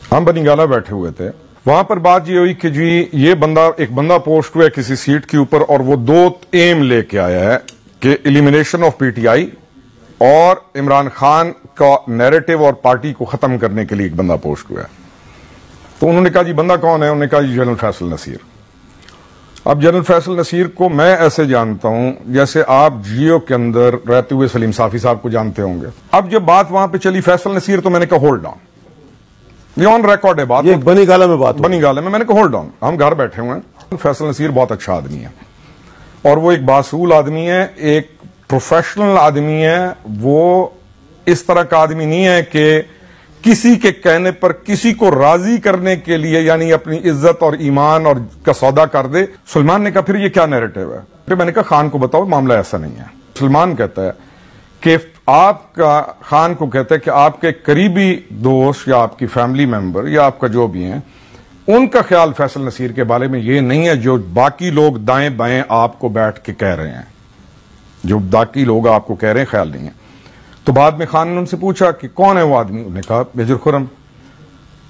हम बनीगाला बैठे हुए थे, वहां पर बात ये हुई कि जी ये एक बंदा पोस्ट हुआ है किसी सीट के ऊपर और वो 2 एम लेके आया है कि एलिमिनेशन ऑफ पीटीआई और इमरान खान का नैरेटिव और पार्टी को खत्म करने के लिए एक बंदा पोस्ट हुआ है। तो उन्होंने कहा जी बंदा कौन है? उन्होंने कहा जी जनरल फैसल नसीर। अब जनरल फैसल नसीर को मैं ऐसे जानता हूं जैसे आप जियो के अंदर रहते हुए सलीम साफी साहब को जानते होंगे। अब जब बात वहां पे चली फैसल नसीर, तो मैंने कहा होल्ड डाउन, ये ऑन रिकॉर्ड है बात, ये बनीगाला में बात, बनीगाला में। मैंने कहा होल्ड डाउन, हम घर बैठे हुए हैं। फैसल नसीर बहुत अच्छा आदमी है और वो एक बासूल आदमी है, एक प्रोफेशनल आदमी है। वो इस तरह का आदमी नहीं है कि किसी के कहने पर किसी को राजी करने के लिए यानी अपनी इज्जत और ईमान और का सौदा कर दे। सलमान ने कहा फिर ये क्या नैरेटिव है? फिर मैंने कहा खान को बताओ, मामला ऐसा नहीं है। सलमान कहता है कि आपका, खान को कहता है कि आपके करीबी दोस्त या आपकी फैमिली मेंबर या आपका जो भी है, उनका ख्याल फैसल नसीर के बारे में ये नहीं है जो बाकी लोग दाएं बाएं आपको बैठ के कह रहे हैं, जो बाकी लोग आपको कह रहे हैं ख्याल नहीं है। तो बाद में खान ने उनसे पूछा कि कौन है वो आदमी? उन्होंने कहा मेजर खुरम।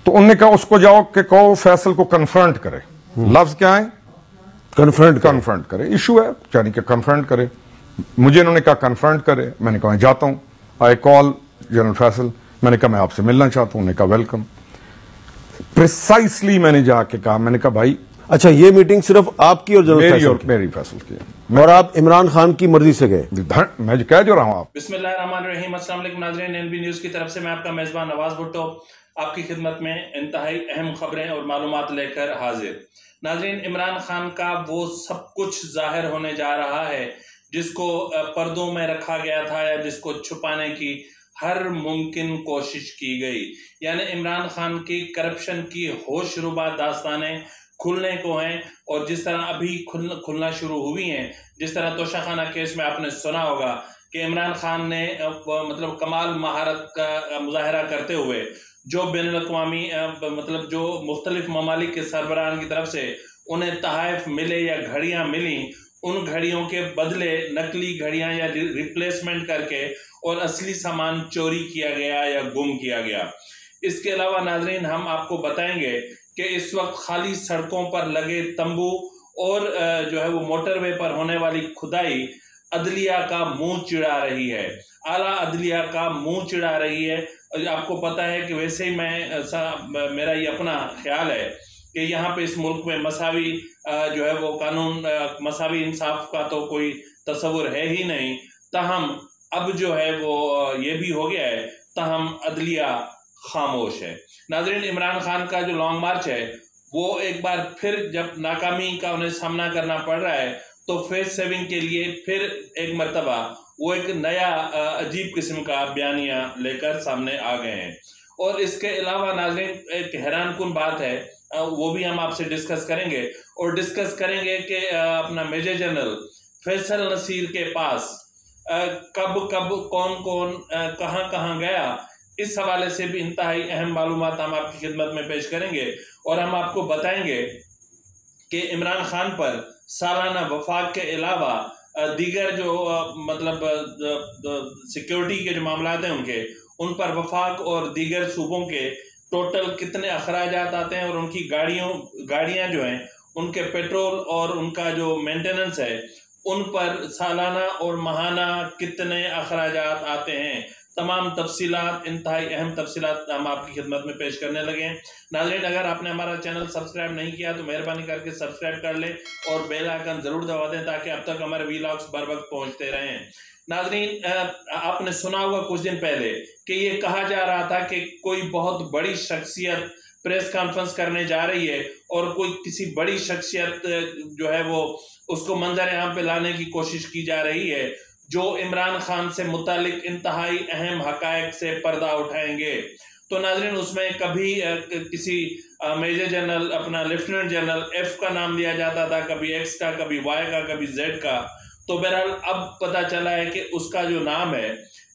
तो उन्होंने कहा उसको जाओ कि कहो फैसल को कन्फ्रंट करे। लफ्ज क्या है? कन्फ्रंट करे। इशू है यानी कि कन्फ्रंट करे। मुझे इन्होंने कहा कन्फ्रंट करे। मैंने कहा मैं जाता हूं। आई कॉल जनरल फैसल, मैंने कहा मैं आपसे मिलना चाहता हूं। उन्होंने कहा वेलकम। प्रिसाइसली मैंने जाके कहा, मैंने कहा भाई, अच्छा ये मीटिंग सिर्फ आपकी और जनरल मेरी फैसल और की? मेरी फैसल की। और आप इमरान खान की मर्जी से गए? मैं कह जो रहा हूं आप। बिस्मिल्लाहिर्रहमानिर्रहीम। अस्सलाम वालेकुम नाज़रीन, एनबी न्यूज की तरफ से मैं आपका मेजबान नवाज भुट्टो आपकी खिदमत में इंतहाई अहम खबरें और मालूमात लेकर हाजिर। नाज़रीन, इमरान खान का वो सब कुछ जाहिर होने जा रहा है जिसको पर्दों में रखा गया था या जिसको छुपाने की हर मुमकिन कोशिश की गई। यानी इमरान खान की करप्शन की होशरुबा दास्तानें खुलने को हैं और जिस तरह अभी खुलना शुरू हुई हैं, जिस तरह तोशाखाना केस में आपने सुना होगा कि इमरान खान ने मतलब कमाल महारत का मुजाहरा करते हुए जो बैनुल-अक़वामी मतलब जो मुख्तलिफ ममालिक के सरबराहान की तरफ से उन्हें तहाइफ मिले या घड़ियां मिली, उन घड़ियों के बदले नकली घड़ियां या रिप्लेसमेंट करके और असली सामान चोरी किया गया या गुम किया गया। इसके अलावा नाजरीन, हम आपको बताएंगे कि इस वक्त खाली सड़कों पर लगे तंबू और जो है वो मोटरवे पर होने वाली खुदाई अदलिया का मुंह चिढ़ा रही है, आला अदलिया का मुंह चिढ़ा रही है। आपको पता है कि वैसे ही मेरा ये अपना ख्याल है कि यहाँ पे इस मुल्क में मसावी जो है वो कानून, मसावी इंसाफ का तो कोई तस्वुर है ही नहीं। ताहम अब जो है वो ये भी हो गया है, ताहम अदलिया खामोश है। नाज़रीन, इमरान खान का जो लॉन्ग मार्च है वो एक बार फिर जब नाकामी का उन्हें सामना करना पड़ रहा है तो फेस सेविंग के लिए फिर एक मर्तबा वो एक नया अजीब किस्म का बयानिया लेकर सामने आ गए हैं। और इसके अलावा नाज़रीन, एक हैरानकुन बात है, वो भी हम आपसे डिस्कस करेंगे और डिस्कस करेंगे कि अपना मेजर जनरल फैसल नसीर के पास कब कौन कौन कहां कहां गया, इस हवाले से भी इंतहाई अहम मालूमात हम आपकी खिदमत में पेश करेंगे। और हम आपको बताएंगे कि इमरान खान पर सालाना वफाक के अलावा दीगर जो मतलब सिक्योरिटी के जो मामला हैं उनके, उन पर वफाक और दीगर सूबों के टोटल कितने अखराजात आते हैं और उनकी गाड़ियां जो हैं उनके पेट्रोल और उनका जो मेंटेनेंस है उन पर सालाना और माहाना कितने अखराजात आते हैं, तमाम तफसीलात, इंतहाई अहम तफसीलात हम आपकी खिदमत में पेश करने लगे हैं। नाज़रीन, अगर आपने हमारा चैनल सब्सक्राइब नहीं किया तो मेहरबानी करके सब्सक्राइब कर लें और बेल आइकन ज़रूर दबा दें ताकि अब तक हमारे वीलॉग्स बर वक्त पहुँचते रहें। नाज़रीन, आपने सुना होगा कुछ दिन पहले कि ये कहा जा रहा था कि कोई बहुत बड़ी शख्सियत प्रेस कॉन्फ्रेंस करने जा रही है और कोई किसी बड़ी शख्सियत जो है वो उसको मंजर आम पे लाने की कोशिश की जा रही है जो इमरान खान से मुतालिक इंतहाई अहम हकायक से पर्दा उठाएंगे। तो नाज़रीन, उसमें कभी किसी मेजर जनरल, अपना लेफ्टिनेंट जनरल एफ का नाम लिया जाता था, कभी एक्स का, कभी वाई का, कभी जेड का। तो बहरहाल अब पता चला है कि उसका जो नाम है,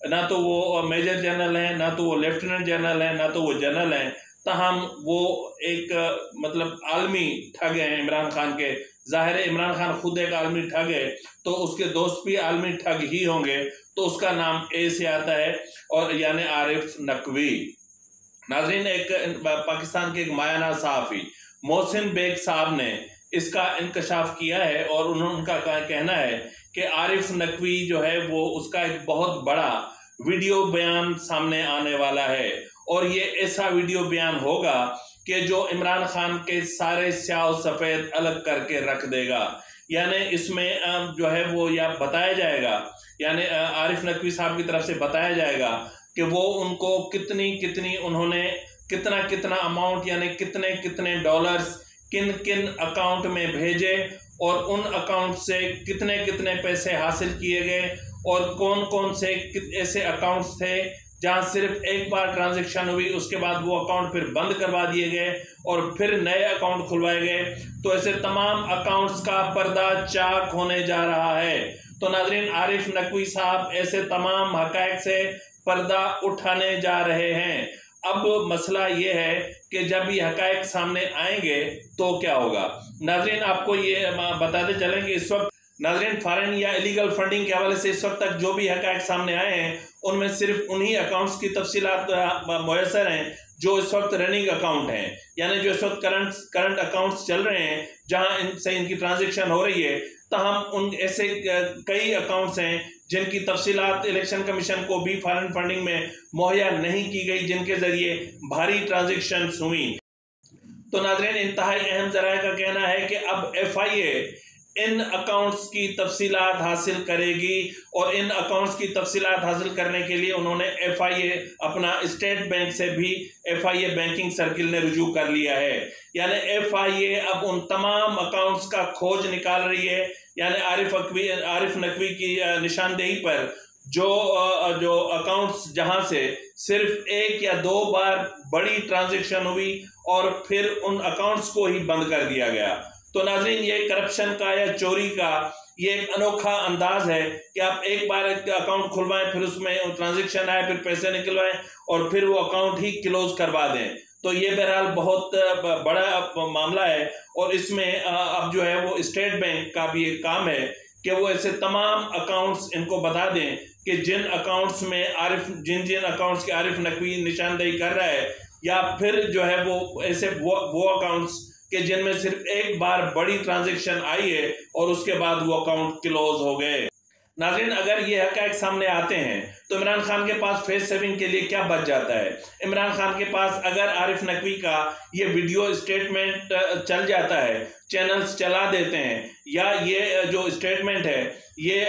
ना तो वो मेजर जनरल है, ना तो वो लेफ्टिनेंट जनरल है, ना तो वो जनरल है, ताहम वो एक मतलब आलमी ठग हैं इमरान खान के। जाहिर है इमरान खान खुद एक आलमी ठग है तो उसके दोस्त भी आलमी ठग ही होंगे, तो उसका नाम ए से आता है और यानी आरिफ नकवी। नाजरीन, एक पाकिस्तान के एक मायाना सहाफ़ी मोहसिन बेग साहब ने इसका इंकशाफ किया है और उनका कहना है कि आरिफ नकवी जो है वो उसका एक बहुत बड़ा वीडियो बयान सामने आने वाला है और ये ऐसा वीडियो बयान होगा कि जो इमरान खान के सारे स्याह और सफ़ेद अलग करके रख देगा। यानी इसमें जो है वो या बताया जाएगा, यानी आरिफ नकवी साहब की तरफ से बताया जाएगा कि वो उनको कितनी उन्होंने कितना अमाउंट यानी कितने डॉलर्स किन किन अकाउंट में भेजे और उन अकाउंट से कितने पैसे हासिल किए गए और कौन से ऐसे अकाउंट्स थे जहां सिर्फ एक बार ट्रांजैक्शन हुई, उसके बाद वो अकाउंट फिर बंद करवा दिए गए और फिर नए अकाउंट खुलवाए गए। तो ऐसे तमाम अकाउंट्स का पर्दा चाक होने जा रहा है। तो नाजरीन, आरिफ नकवी साहब ऐसे तमाम हकायक से पर्दा उठाने जा रहे हैं। अब मसला ये है कि जब ये हकायक सामने आएंगे तो क्या होगा। नाजरीन, आपको ये बताते चलें कि इस वक्त नाजरीन फॉरेन या इलीगल फंडिंग के हवाले से इस वक्त तक जो भी हकायक सामने आए हैं उनमें सिर्फ उन्हीं अकाउंट्स की तफसीलात मुयसर हैं जो इस वक्त रनिंग अकाउंट हैं, यानी जो इस वक्त करंट अकाउंट्स चल रहे हैं जहां इनसे इनकी ट्रांजैक्शन हो रही है। तहम उन ऐसे कई अकाउंट्स हैं जिनकी तफसीलात इलेक्शन कमीशन को भी फॉरेन फंडिंग में मुहैया नहीं की गई, जिनके जरिए भारी ट्रांजैक्शन हुई। तो नाज़रीन, इंतहाई अहम ज़राए का कहना है कि अब FIA इन अकाउंट्स की तफसीलात हासिल करेगी और इन अकाउंट्स की तफसीलात हासिल करने के लिए उन्होंने FIA अपना स्टेट बैंक से भी FIA बैंकिंग सर्किल ने रुजू कर लिया है। यानी FIA अब उन तमाम अकाउंट्स का खोज निकाल रही है। यानी आरिफ नकवी की निशानदेही पर जो अकाउंट्स जहां से सिर्फ एक या दो बार बड़ी ट्रांजैक्शन हुई और फिर उन अकाउंट्स को ही बंद कर दिया गया। तो नाजरीन, ये करप्शन का या चोरी का ये एक अनोखा अंदाज है कि आप एक बार अकाउंट खुलवाएं, फिर उसमें ट्रांजैक्शन आए, फिर पैसे निकलवाएं और फिर वो अकाउंट ही क्लोज करवा दें। तो ये बहरहाल बहुत बड़ा मामला है और इसमें अब जो है वो स्टेट बैंक का भी एक काम है कि वो ऐसे तमाम अकाउंट्स इनको बता दें कि जिन अकाउंट्स में जिन अकाउंट्स के आरिफ नकवी निशानदेही कर रहा है, या फिर जो है वो ऐसे वो अकाउंट्स कि जिनमें सिर्फ एक बार बड़ी ट्रांजैक्शन आई है और उसके बाद वो अकाउंट क्लोज हो गए। नाज़रीन, अगर ये हक़ाइक़ सामने आते हैं तो इमरान खान के पास फेस सेविंग के लिए क्या बच जाता है। इमरान खान के पास अगर आरिफ नकवी का ये वीडियो स्टेटमेंट चल जाता है, चैनल्स चला देते हैं, या ये जो स्टेटमेंट है ये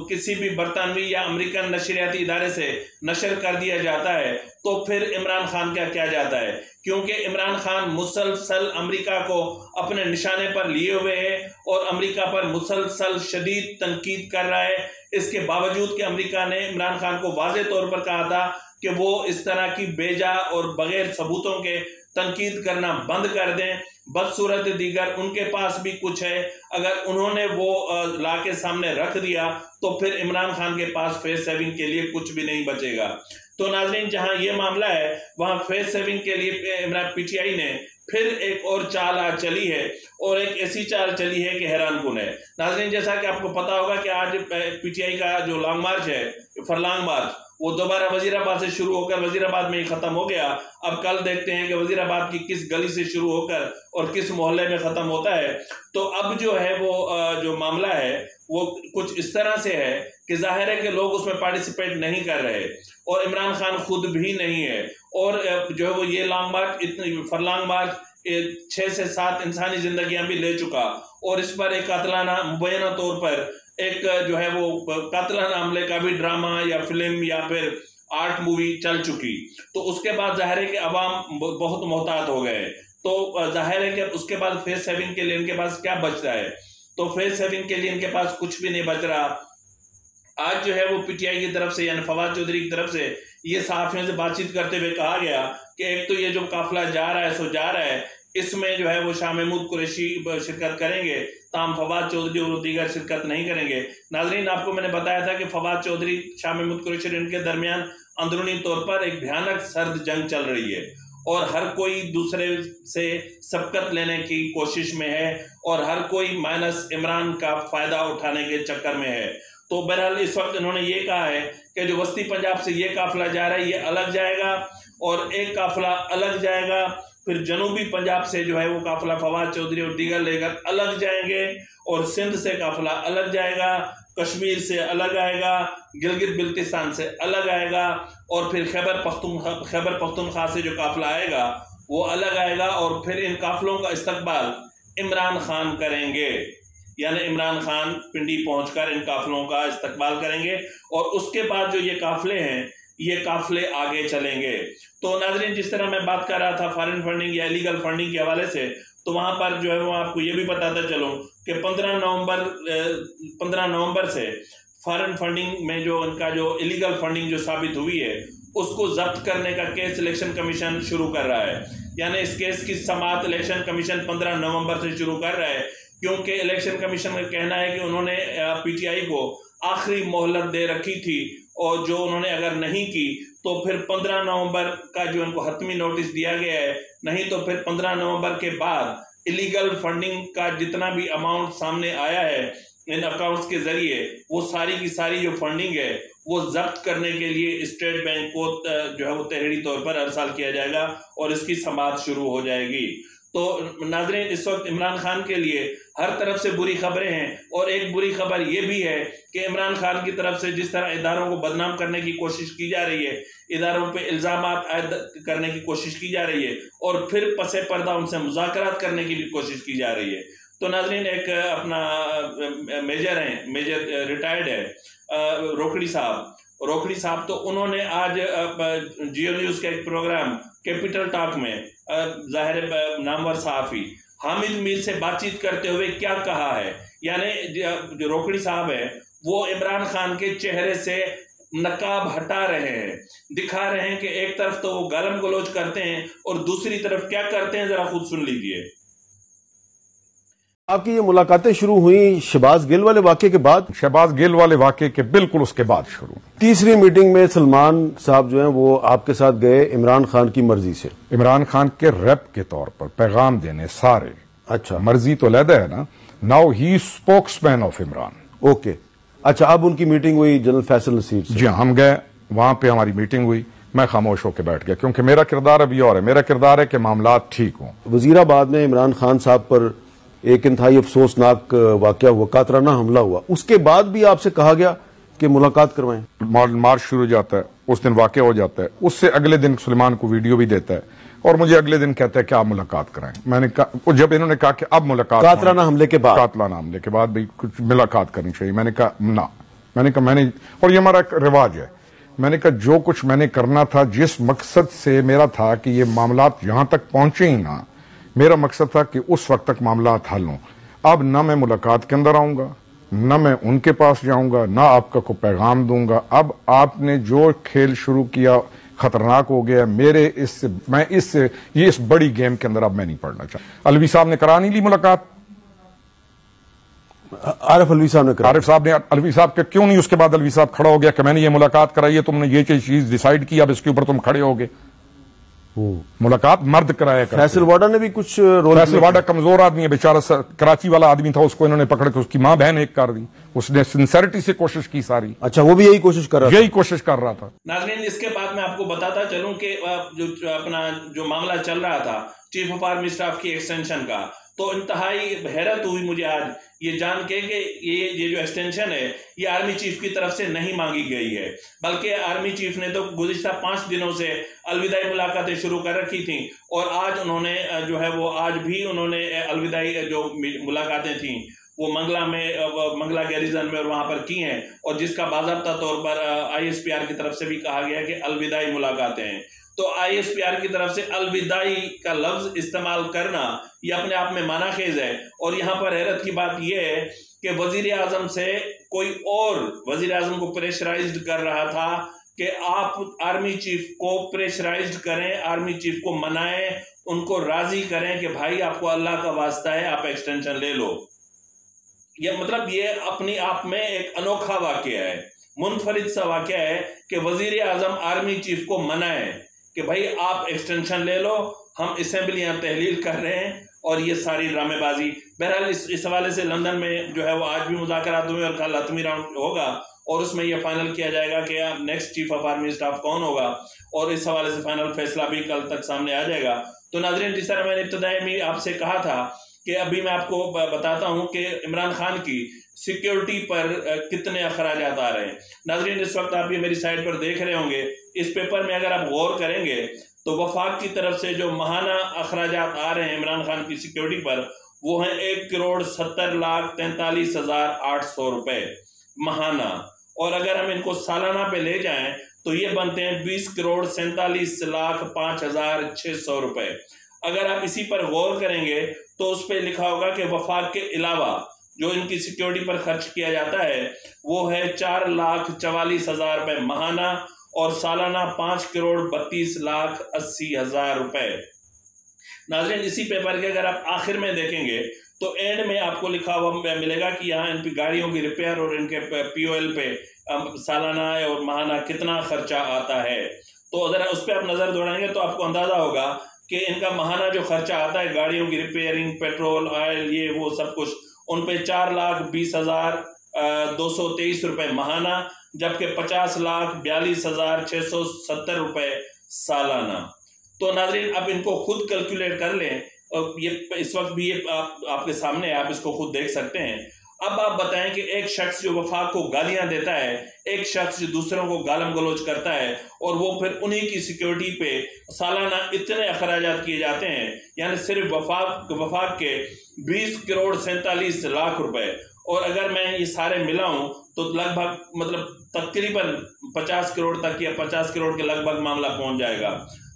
किसी भी बरतानवी या अमेरिकन नशरियाती इदारे से नशर कर दिया जाता है, तो फिर इमरान खान का क्या जाता है। क्योंकि इमरान खान मुसलसल अमेरिका को अपने निशाने पर लिए हुए है और अमेरिका पर मुसलसल शदीद तनकीद कर रहा है। इसके बावजूद कि अमेरिका ने इमरान खान को वाज़े तौर पर कहा था कि वो इस तरह की बेजा और बगैर सबूतों के तनकीद करना बंद कर दें। बदसूरत दीगर उनके पास भी कुछ है, अगर उन्होंने वो ला के सामने रख दिया तो फिर इमरान खान के पास फेस सेविंग के लिए कुछ भी नहीं बचेगा। तो नाजरीन, जहां ये मामला है वहां फेस सेविंग के लिए PTI ने फिर एक और चाल आज चली है और एक ऐसी चाल चली है कि हैरानकुन है। नाजरीन, जैसा कि आपको पता होगा कि आज PTI का जो लॉन्ग मार्च है, फरलांग मार्च, वो दोबारा वजीराबाद से शुरू होकर वजीराबाद में ही खत्म हो गया। अब कल देखते हैं कि वजीराबाद की किस गली से शुरू होकर और किस मोहल्ले में खत्म होता है। तो अब जो है वो जो मामला है वो कुछ इस तरह से है कि जाहिर है कि लोग उसमें पार्टिसिपेट नहीं कर रहे और इमरान खान खुद भी नहीं है। और जो है वो ये लॉन्ग मार्च, इतनी फरलांग मार्च 6 से 7 इंसानी जिंदगियां भी ले चुका और इस पर एक कातलाना मुबैना तौर पर एक जो है वो कातलाना हमले का भी ड्रामा या फिल्म या फिर आर्ट मूवी चल चुकी। तो उसके बाद जाहिर है कि अवाम बहुत मोहतात हो गए। तो जाहिर है कि उसके बाद फेस सेविंग के लिए इनके पास क्या बच रहा है। तो फेस सेविंग के लिए इनके पास कुछ भी नहीं बच रहा। आज जो है वो PTI की तरफ से यानी फवाद चौधरी की तरफ से ये सहाफियों से बातचीत करते हुए कहा गया कि एक तो ये जो काफिला जा रहा है सो जा रहा है, इसमें जो है वो शाह महमूद कुरैशी शिरकत करेंगे, ताम फवाद चौधरी और दीगर शिरकत नहीं करेंगे। नाजरीन, आपको मैंने बताया था कि फवाद चौधरी, शाह महमूद कुरैशी इनके दरमियान अंदरूनी तौर पर एक भयानक सर्द जंग चल रही है और हर कोई दूसरे से सबकत लेने की कोशिश में है और हर कोई माइनस इमरान का फायदा उठाने के चक्कर में है। तो बहरहाल इस वक्त इन्होंने ये कहा है कि जो वस्ती पंजाब से ये काफिला जा रहा है ये अलग जाएगा और एक काफिला अलग जाएगा। फिर जनूबी पंजाब से जो है वो काफिला फवाद चौधरी और दीगर लेकर अलग जाएंगे, और सिंध से काफिला अलग जाएगा, कश्मीर से अलग आएगा, गिलगित बिल्तिस्तान से अलग आएगा, और फिर खैबर पख्तूनख्वा से जो काफिला आएगा वो अलग आएगा। और फिर इन काफिलों का इस्तकबाल इमरान खान करेंगे, यानी इमरान खान पिंडी पहुंचकर इन काफिलों का इस्तकबाल करेंगे, और उसके बाद जो ये काफिले हैं ये काफिले आगे चलेंगे। तो नाज़रीन, जिस तरह मैं बात कर रहा था फॉरेन फंडिंग या इलीगल फंडिंग के हवाले से, तो वहां पर जो है वो आपको ये भी बताता चलूं कि 15 नवंबर से फॉरेन फंडिंग में जो उनका जो इलीगल फंडिंग जो साबित हुई है उसको जब्त करने का केस इलेक्शन कमीशन शुरू कर रहा है। यानी इस केस की समाअत इलेक्शन कमीशन 15 नवंबर से शुरू कर रहा है, क्योंकि इलेक्शन कमीशन का कहना है कि उन्होंने पीटीआई को आखिरी मोहलत दे रखी थी, और जो उन्होंने अगर नहीं की तो फिर 15 नवंबर का जो उनको हतमी नोटिस दिया गया है, नहीं तो फिर 15 नवंबर के बाद इलीगल फंडिंग का जितना भी अमाउंट सामने आया है इन अकाउंट्स के जरिए, वो सारी की सारी जो फंडिंग है वो जब्त करने के लिए स्टेट बैंक को जो है वो तहरीरी तौर पर अरसाल किया जाएगा और इसकी समाअत शुरू हो जाएगी। तो नाज़रीन, इस वक्त इमरान खान के लिए हर तरफ से बुरी खबरें हैं, और एक बुरी खबर ये भी है कि इमरान खान की तरफ से जिस तरह इदारों को बदनाम करने की कोशिश की जा रही है, इदारों पे इल्ज़ाम आयद करने की कोशिश की जा रही है, और फिर पसे पर्दा उनसे मुज़ाकरात करने की भी कोशिश की जा रही है। तो नाज़रीन, एक अपना मेजर रिटायर्ड है रोखड़ी साहब, तो उन्होंने आज जियो न्यूज़ का एक प्रोग्राम कैपिटल टॉक में ज़ाहिर नामवर सहाफ़ी हामिद मीर से बातचीत करते हुए क्या कहा है। यानी जो रोखड़ी साहब है वो इमरान खान के चेहरे से नकाब हटा रहे हैं, दिखा रहे हैं कि एक तरफ तो वो गालम गलोच करते हैं और दूसरी तरफ क्या करते हैं, जरा खुद सुन लीजिए। आपकी ये मुलाकातें शुरू हुई शहबाज गिल वाले वाक़े के बाद? शहबाज गिल वाले वाक़े के बिल्कुल उसके बाद शुरू। तीसरी मीटिंग में सलमान साहब जो हैं वो आपके साथ गए इमरान खान की मर्जी से, इमरान खान के रेप के तौर पर पैगाम देने सारे। अच्छा, मर्जी तो लहदा है ना, now he spokesman of Imran. Okay, अच्छा, अब उनकी मीटिंग हुई जनरल फैसल नसीर से? जी, हम गए, वहां पे हमारी मीटिंग हुई, मैं खामोश होकर बैठ गया, क्योंकि मेरा किरदार अभी और है। मेरा किरदार है कि मामलात ठीक हों। वजीराबाद में इमरान खान साहब पर एक इंतहाई अफसोसनाक वाकया हुआ, कातराना हमला हुआ, उसके बाद भी आपसे कहा गया कि मुलाकात करवाएं। मार्च शुरू हो जाता है, उस दिन वाकया हो जाता है, उससे अगले दिन सुलेमान को वीडियो भी देता है और मुझे अगले दिन कहता है कि आप मुलाकात कराएं। मैंने कहा, जब इन्होंने कहा कि अब मुलाकात, कातराना हमले के बाद भी कुछ मुलाकात करनी चाहिए, मैंने कहा ना, मैंने और ये हमारा एक रिवाज है, मैंने कहा जो कुछ मैंने करना था, जिस मकसद से मेरा था कि ये मामलात यहां तक पहुंचे ही ना, मेरा मकसद था कि उस वक्त तक मामलात हल हों। अब ना मैं मुलाकात के अंदर आऊंगा, ना मैं उनके पास जाऊंगा, ना आपका को पैगाम दूंगा। अब आपने जो खेल शुरू किया खतरनाक हो गया। इस बड़ी गेम के अंदर अब मैं नहीं पढ़ना चाहता। अलवी साहब ने करा नहीं ली मुलाकात, आरिफ अलवी साहब ने अलवी साहब के क्यों नहीं, उसके बाद अलवी साहब खड़ा हो गया कि मैंने ये मुलाकात कराई है, तुमने ये चीज डिसाइड की, अब इसके ऊपर तुम खड़े हो गए। मुलाकात मर्द कराया। फैसल वाडा ने भी कुछ रोल, फैसल वाडा कमजोर आदमी है बेचारा, कराची वाला आदमी था, उसको इन्होंने पकड़ के उसकी मां बहन एक कर दी, उसने सिंसेरिटी से कोशिश की सारी। अच्छा, वो भी यही कोशिश कर रहा था। नाज़रीन, इसके बाद मैं आपको बताता चलूं कि जो अपना जो मामला चल रहा था चीफ ऑफ आर्मी स्टाफ की एक्सटेंशन का, तो इंतहाई हैरत हुई मुझे आज ये जान के कि ये जो एक्सटेंशन है ये आर्मी चीफ की तरफ से नहीं मांगी गई है, बल्कि आर्मी चीफ ने तो गुज़िश्ता 5 दिनों से अलविदाई मुलाकातें शुरू कर रखी थी, और आज उन्होंने जो है वो आज भी उन्होंने अलविदाई जो मुलाकातें थी वो मंगला गैरिजन में और वहां पर की हैं, और जिसका बाज़ाब्ता तौर पर ISPR की तरफ से भी कहा गया कि अलविदाई मुलाकातें हैं। तो ISPR की तरफ से अलविदाई का लफ्ज इस्तेमाल करना यह अपने आप में मानाखेज है। और यहाँ पर हैरत की बात यह है कि वजीर आजम से कोई और वजीर आजम को प्रेशराइज्ड कर रहा था कि आप आर्मी चीफ को प्रेशराइज्ड करें, आर्मी चीफ को मनाएं, उनको राजी करें कि भाई आपको अल्लाह का वास्ता है, आप एक्सटेंशन ले लो। यह मतलब ये अपनी आप में एक अनोखा वाकया है, मुनफरिद सा वाकया है कि वजीर आजम आर्मी चीफ को मनाए कि भाई आप एक्सटेंशन ले लो, हम असेंबलियां तहलील कर रहे हैं, और ये सारी ड्रामेबाजी बहरहाल इस हवाले से लंदन में जो है वो आज भी मुज़ाकरात हुए और कल हतमी राउंड होगा और उसमें यह फाइनल किया जाएगा कि next chief of army staff कौन होगा और इस हवाले से फाइनल फैसला भी कल तक सामने आ जाएगा। तो नाज़रीन, जिस तरह मैंने इब्तिदाई में आपसे कहा था कि अभी मैं आपको बताता हूं कि इमरान खान की सिक्योरिटी पर कितने अखराजात आ रहे हैं। नाज़रीन, इस वक्त आप ये मेरी साइड पर देख रहे होंगे, इस पेपर में अगर आप गौर करेंगे तो वफाक की तरफ से जो माहाना अखराजात आ रहे हैं इमरान खान की सिक्योरिटी पर वो हैं 1,70,43,800 रुपए महाना, और अगर हम इनको सालाना पे ले जाएं तो ये बनते हैं 20,47,05,600 रुपए। अगर आप इसी पर गौर करेंगे तो उस पर लिखा होगा कि वफाक के अलावा जो इनकी सिक्योरिटी पर खर्च किया जाता है वो है 4,44,000 रुपए महाना और सालाना 5,32,80,000 रुपए। नाज़रीन, इसी पेपर के अगर आप आखिर में देखेंगे तो एंड में आपको लिखा हुआ मिलेगा कि यहाँ इनकी गाड़ियों की रिपेयर और इनके POL पे सालाना और महाना कितना खर्चा आता है। तो अगर उस पर आप नज़र दौड़ाएंगे तो आपको अंदाज़ा होगा कि इनका महाना जो खर्चा आता है गाड़ियों की रिपेयरिंग, पेट्रोल, ऑयल, ये वो सब कुछ, उन पे 4,20,223 रुपए महाना, जबकि 50,42,670 रुपए सालाना। तो नाज़रीन, अब इनको खुद कैलकुलेट कर लें, ये इस वक्त भी ये आपके सामने है, आप इसको खुद देख सकते हैं। अब आप बताएं कि एक शख्स जो वफाक को गालियां देता है, एक शख्स जो दूसरों को गालम गलोच करता है और वो फिर उन्हीं की सिक्योरिटी पे सालाना इतने अखराजात किए जाते हैं, यानी सिर्फ वफाक के 20,47,00,000 रुपए, और अगर मैं ये सारे मिलाऊं तो लगभग मतलब तकरीबन 50 करोड़ तक या 50 करोड़ के लगभग मामला पहुंच जाएगा।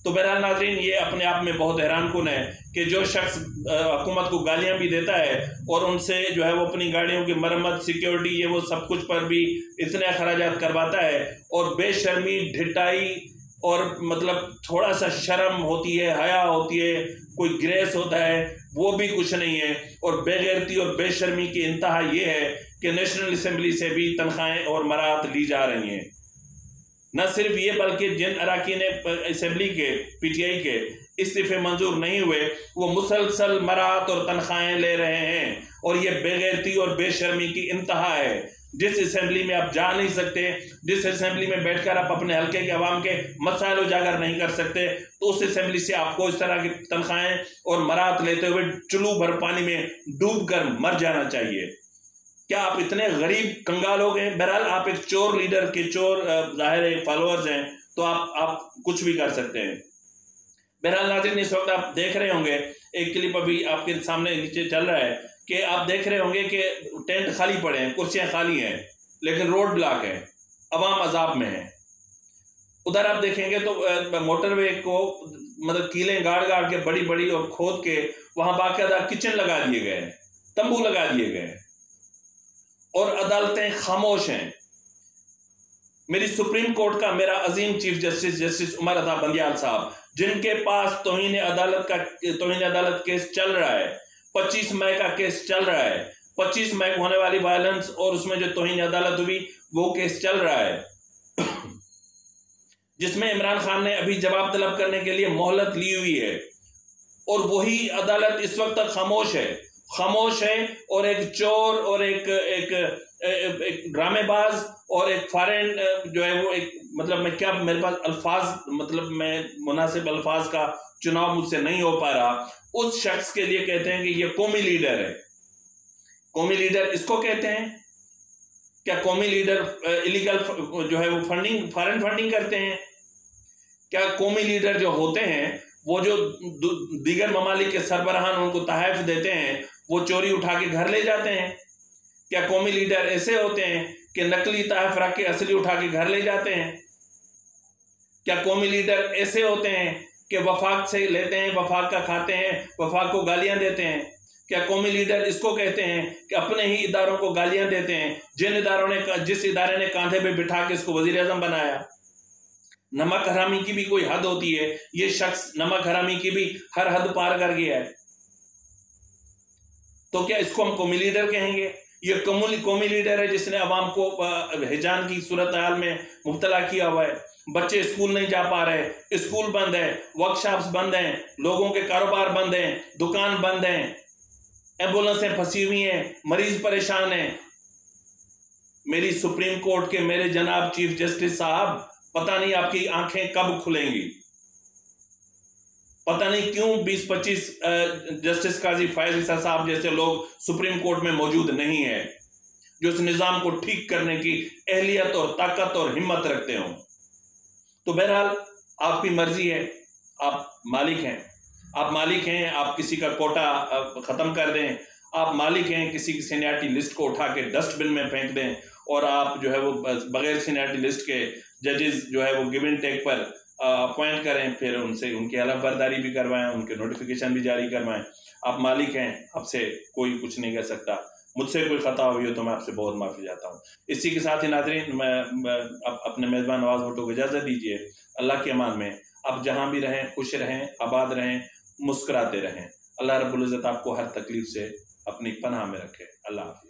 तो बहरहाल नाज़रीन, ये अपने आप में बहुत हैरानकुन है कि जो शख्स हुकूमत को गालियां भी देता है और उनसे जो है वो अपनी गाड़ियों की मरम्मत, सिक्योरिटी, ये वो सब कुछ पर भी इतने अखराजात करवाता है, और बेशर्मी, ढिठाई और मतलब थोड़ा सा शर्म होती है, हया होती है, कोई ग्रेस होता है, वो भी कुछ नहीं है। और बेगैरती और बेशर्मी की इंतहा ये है कि नेशनल असम्बली से भी तनख्वाहें और मराहत ली जा रही हैं। न सिर्फ ये बल्कि जिन अराकीन असम्बली के PTI के इस्तीफे मंजूर नहीं हुए वो मुसलसल मराहत और तनख्वाहें ले रहे हैं, और ये बेगैरती और बेशर्मी की इंतहा है। जिस असम्बली में आप जा नहीं सकते, जिस असम्बली में बैठकर आप अपने हल्के के अवाम के मसाइल उजागर नहीं कर सकते, तो उस असम्बली से आपको इस तरह की तनख्वाहें और मराहत लेते हुए चुल्लू भर पानी में डूब कर मर जाना चाहिए। क्या आप इतने गरीब कंगाल हो गए? बहरहाल आप एक चोर लीडर के चोर जाहिर फॉलोअर्स हैं, तो आप कुछ भी कर सकते हैं। बहरहाल नाज़रीन, इस वक्त आप देख रहे होंगे एक क्लिप अभी आपके सामने नीचे चल रहा है कि आप देख रहे होंगे कि टेंट खाली पड़े हैं, कुर्सियां खाली हैं, लेकिन रोड ब्लॉक है, अवाम अजाब में है। उधर आप देखेंगे तो मोटरवे को मतलब कीलें गाड़ के बड़ी बड़ी और खोद के वहां बाकायदा किचन लगा दिए गए हैं, तंबू लगा दिए गए हैं, और अदालतें खामोश हैं। मेरी सुप्रीम कोर्ट का मेरा अजीम चीफ जस्टिस उमर अता बंदियाल साहब, जिनके पास तौहीन अदालत केस चल रहा है, 25 मई का केस चल रहा है, 25 मई को होने वाली वायलेंस और उसमें जो तौहीन अदालत हुई वो केस चल रहा है, जिसमें इमरान खान ने अभी जवाब तलब करने के लिए मोहलत ली हुई है, और वही अदालत इस वक्त तक खामोश है। और एक चोर और एक ड्रामेबाज और एक फॉरेन जो है वो एक मतलब मैं क्या मेरे पास अल्फाज मतलब मैं मुनासिब अल्फाज का चुनाव मुझसे नहीं हो पा रहा, उस शख्स के लिए कहते हैं कि ये कौमी लीडर है। कौमी लीडर इसको कहते हैं क्या? कौमी लीडर इलीगल जो है वो फॉरेन फंडिंग करते हैं क्या? कौमी लीडर जो होते हैं वो जो दीगर ममालिक के सरबराहान उनको तहफ़ देते हैं वो चोरी उठा के घर ले जाते हैं? क्या कौमी लीडर ऐसे होते हैं कि नकली तहफ़ रख के असली उठा के घर ले जाते हैं? क्या कौमी लीडर ऐसे होते हैं कि वफाक से लेते हैं, वफाक का खाते हैं, वफाक को गालियां देते हैं? क्या कौमी लीडर इसको कहते हैं कि अपने ही इदारों को गालियां देते हैं, जिस इदारे ने कांधे पे बिठा के इसको वजीर आज़म बनाया? नमक हरामी की भी कोई हद होती है, ये शख्स नमक हरामी की भी हर हद पार कर गया है। तो क्या इसको हम कौमी लीडर कहेंगे? ये कौमी लीडर है जिसने अवाम को हिजान की सूरत हाल में मुब्तला किया हुआ है। बच्चे स्कूल नहीं जा पा रहे, स्कूल बंद है, वर्कशॉप्स बंद हैं, लोगों के कारोबार बंद हैं, दुकान बंद हैं, एम्बुलेंसें फंसी हुई हैं, मरीज परेशान हैं। मेरी सुप्रीम कोर्ट के मेरे जनाब चीफ जस्टिस साहब, पता नहीं आपकी आंखें कब खुलेंगी। पता नहीं क्यों 20-25 जस्टिस काजी फैज ईसा साहब जैसे लोग सुप्रीम कोर्ट में मौजूद नहीं है, जो इस निजाम को ठीक करने की अहलियत और ताकत और हिम्मत रखते हो। तो बहरहाल आपकी मर्जी है, आप मालिक हैं, आप मालिक हैं, आप किसी का कोटा खत्म कर दें, आप मालिक हैं, किसी की सीनियरिटी लिस्ट को उठा के डस्टबिन में फेंक दें और आप जो है वो बगैर सीनियरिटी लिस्ट के जजेस जो है वो गिव एंड टेक पर अपॉइंट करें, फिर उनसे उनकी हलफ बर्दारी भी करवाएं, उनके नोटिफिकेशन भी जारी करवाएं। आप मालिक हैं, आपसे कोई कुछ नहीं कर सकता। मुझसे कोई खता हुई हो तो मैं आपसे बहुत माफ़ी चाहता हूँ। इसी के साथ ही नाज़रीन, मैं अपने मेज़बान नवाज़ भुट्टो को इजाज़त दीजिए। अल्लाह के अमान में आप जहाँ भी रहें खुश रहें, आबाद रहें, मुस्कुराते रहें। अल्लाह रब्बुल इज़्ज़त आपको हर तकलीफ से अपनी पनाह में रखे। अल्लाह हाफ़िज़।